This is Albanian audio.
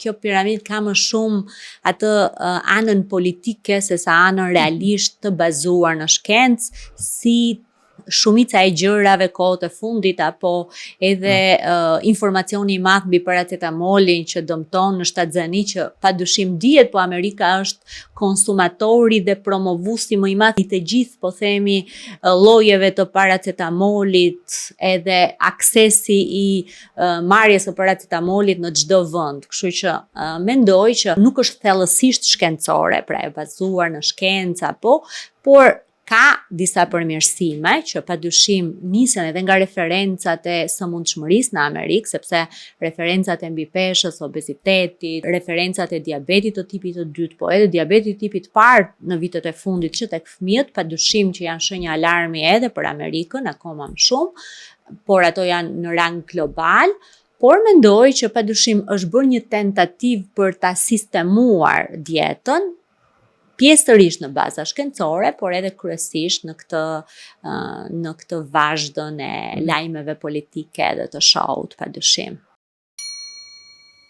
kjo piramidë ka më shumë atë anën politike se sa anën realisht të bazuar në shkencë, si shumica e gjërave kohët e fundit apo edhe informacioni I madh mbi paracetamolin që dëmton në shtatzani që padyshim dihet, po Amerika është konsumatori dhe promovuesi më I madh I të gjithë, po themi, llojeve të paracetamolit, edhe aksesi I marrjes së paracetamolit në çdo vend. Kështu që mendoj që nuk është thellësisht shkencore, pra e bazuar në shkencë por ka disa përmirësime që padyshim nisen edhe nga referencat e sëmundshmërisë në Amerikë, sepse referencat e mbipeshës, obezitetit, referencat e diabetit të tipit të dytë, po edhe diabetit të tipit të parë në vitet e fundit që tek fëmijët, padyshim që janë shenja alarmi edhe për Amerikën, akoma më shumë, por ato janë në rang global. Por mendoj që padyshim është bërë një tentativë për ta sistemuar dietën, pjesërisht në baza shkencore, por edhe kryesisht në këtë vazhdon e lajmeve politike dhe të shohut, padyshim.